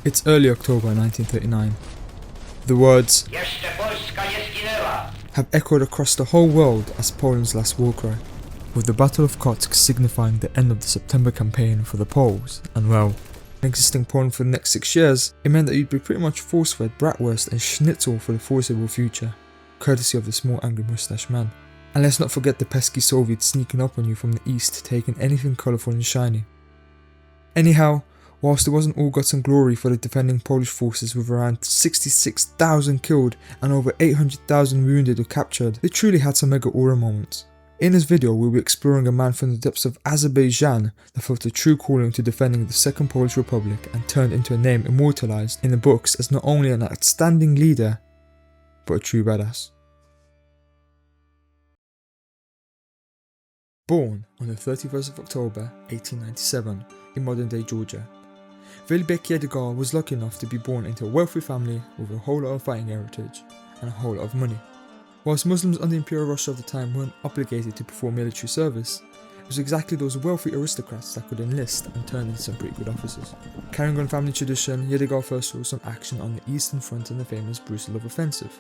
It's early October 1939. The words have echoed across the whole world as Poland's last war cry, with the Battle of Kotsk signifying the end of the September campaign for the Poles, and well, existing Poland for the next 6 years, it meant that you'd be pretty much force-fed bratwurst and schnitzel for the foreseeable future, courtesy of the small angry moustache man. And let's not forget the pesky Soviets sneaking up on you from the east, taking anything colourful and shiny. Anyhow, whilst it wasn't all guts and glory for the defending Polish forces with around 66,000 killed and over 800,000 wounded or captured, they truly had some mega aura moments. In this video, we'll be exploring a man from the depths of Azerbaijan that felt a true calling to defending the Second Polish Republic and turned into a name immortalized in the books as not only an outstanding leader, but a true badass. Born on the 31st of October 1897 in modern-day Georgia, Veli Bej Jedigar was lucky enough to be born into a wealthy family with a whole lot of fighting heritage and a whole lot of money. Whilst Muslims under Imperial Russia of the time weren't obligated to perform military service, it was exactly those wealthy aristocrats that could enlist and turn into some pretty good officers. Carrying on family tradition, Jedigar first saw some action on the Eastern Front in the famous Brusilov Offensive.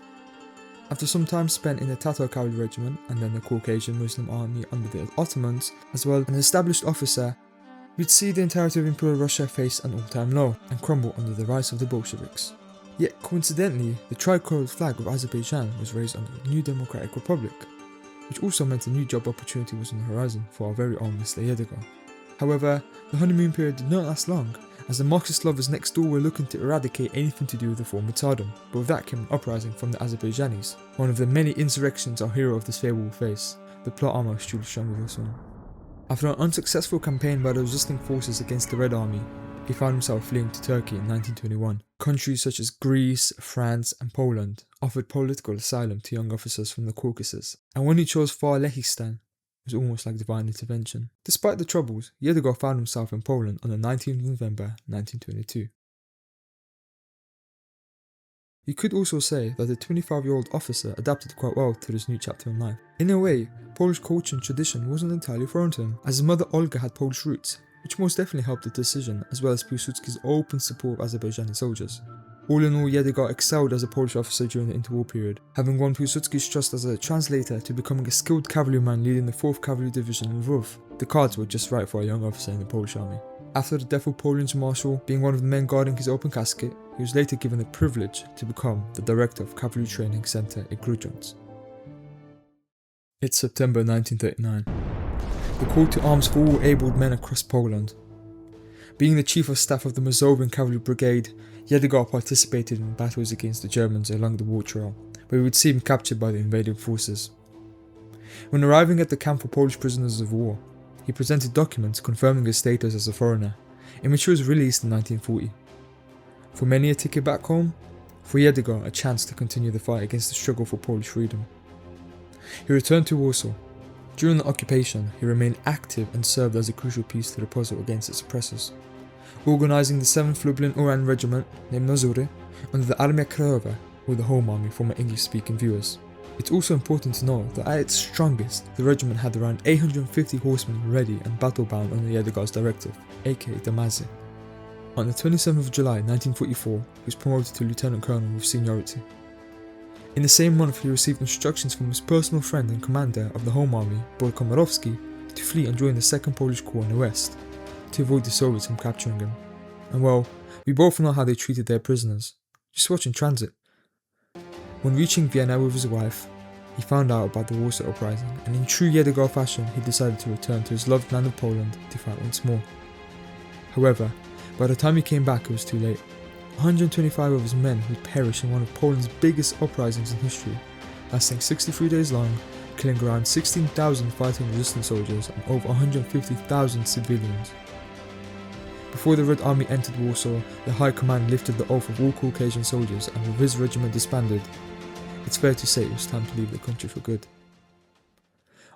After some time spent in the Tartar cavalry regiment and then the Caucasian Muslim army under the Ottomans, as well as an established officer, we'd see the entirety of Imperial Russia face an all-time low and crumble under the rise of the Bolsheviks. Yet coincidentally, the tricolored flag of Azerbaijan was raised under the new Democratic Republic, which also meant a new job opportunity was on the horizon for our very own Mr. Jedigar. However, the honeymoon period did not last long, as the Marxist lovers next door were looking to eradicate anything to do with the former Tsardom, but with that came an uprising from the Azerbaijanis, one of the many insurrections our hero of this fable will face, the plot armor truly shone with us all. After an unsuccessful campaign by the resisting forces against the Red Army, he found himself fleeing to Turkey in 1921. Countries such as Greece, France and Poland offered political asylum to young officers from the Caucasus, and when he chose Far Lehistan, it was almost like divine intervention. Despite the troubles, Jedigar found himself in Poland on the 19th of November 1922. You could also say that the 25-year-old officer adapted quite well to this new chapter in life. In a way, Polish culture and tradition wasn't entirely foreign to him, as his mother Olga had Polish roots, which most definitely helped the decision, as well as Piłsudski's open support of Azerbaijani soldiers. All in all, Jedigar excelled as a Polish officer during the interwar period, having won Piłsudski's trust as a translator to becoming a skilled cavalryman leading the 4th Cavalry Division in Lwów. The cards were just right for a young officer in the Polish army. After the death of Poland's marshal being one of the men guarding his open casket, he was later given the privilege to become the director of Cavalry Training Center in Grudziądz. It's September 1939. The call to arms for all abled men across Poland. Being the chief of staff of the Mazovian Cavalry Brigade, Jedigar participated in battles against the Germans along the war trail, where he would see him captured by the invading forces. When arriving at the camp for Polish prisoners of war, he presented documents confirming his status as a foreigner, in which he was released in 1940. For many a ticket back home, for Jedigar a chance to continue the fight against the struggle for Polish freedom. He returned to Warsaw. During the occupation, he remained active and served as a crucial piece to the puzzle against its oppressors, organising the 7th Lublin Oran Regiment named Mazury under the Armia Krajowa, or the Home Army for my English-speaking viewers. It's also important to know that at its strongest, the regiment had around 850 horsemen ready and battle-bound under Jedigar's directive, aka Damazy. On the 27th of July 1944, he was promoted to Lieutenant Colonel with seniority. In the same month, he received instructions from his personal friend and commander of the Home Army, Boyd Komorowski, to flee and join the 2nd Polish Corps in the west, to avoid the Soviets from capturing him. And well, we both know how they treated their prisoners. Just watch in transit. When reaching Vienna with his wife, he found out about the Warsaw Uprising, and in true Jedigar fashion, he decided to return to his loved land of Poland to fight once more. However, by the time he came back, it was too late. 125 of his men would perish in one of Poland's biggest uprisings in history, lasting 63 days long, killing around 16,000 fighting resistance soldiers and over 150,000 civilians. Before the Red Army entered Warsaw, the High Command lifted the oath of all Caucasian soldiers, and with his regiment disbanded, it's fair to say it was time to leave the country for good.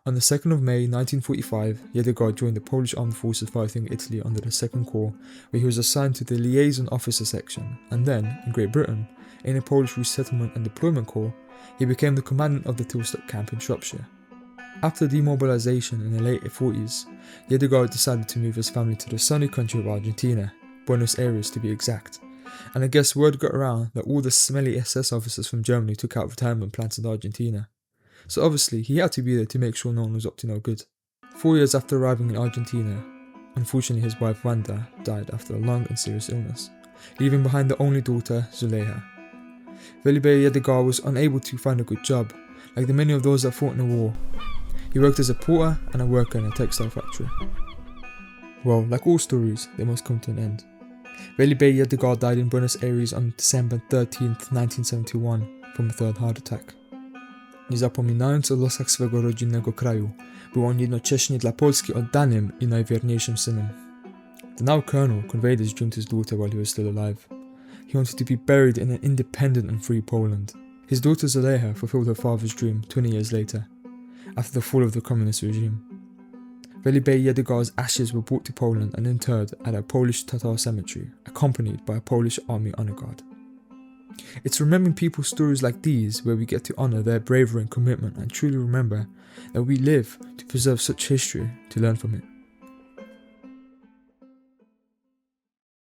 On the 2nd of May 1945, Jedigar joined the Polish Armed Forces fighting Italy under the 2nd Corps, where he was assigned to the Liaison Officer section, and then, in Great Britain, in the Polish Resettlement and Deployment Corps, he became the commandant of the Tilstock camp in Shropshire. After demobilization in the late 40s, Jedigar decided to move his family to the sunny country of Argentina, Buenos Aires to be exact, and I guess word got around that all the smelly SS officers from Germany took out retirement plans in Argentina. So obviously he had to be there to make sure no one was up to no good. 4 years after arriving in Argentina, unfortunately his wife Wanda died after a long and serious illness, leaving behind the only daughter, Zuleha. Veli Bej Jedigar was unable to find a good job, like the many of those that fought in the war. He worked as a porter and a worker in a textile factory. Well, like all stories, they must come to an end. Veli Bej Jedigar died in Buenos Aires on December 13th, 1971 from a third heart attack. Nie zapominając o losach swego rodzinnego kraju, był on jednocześnie dla Polski oddanym I najwierniejszym synem. The now colonel conveyed his dream to his daughter while he was still alive. He wanted to be buried in an independent and free Poland. His daughter Zuleha fulfilled her father's dream 20 years later, after the fall of the communist regime. Veli Bej Jedigar's ashes were brought to Poland and interred at a Polish Tatar cemetery, accompanied by a Polish army honor guard. It's remembering people's stories like these where we get to honour their bravery and commitment and truly remember that we live to preserve such history to learn from it.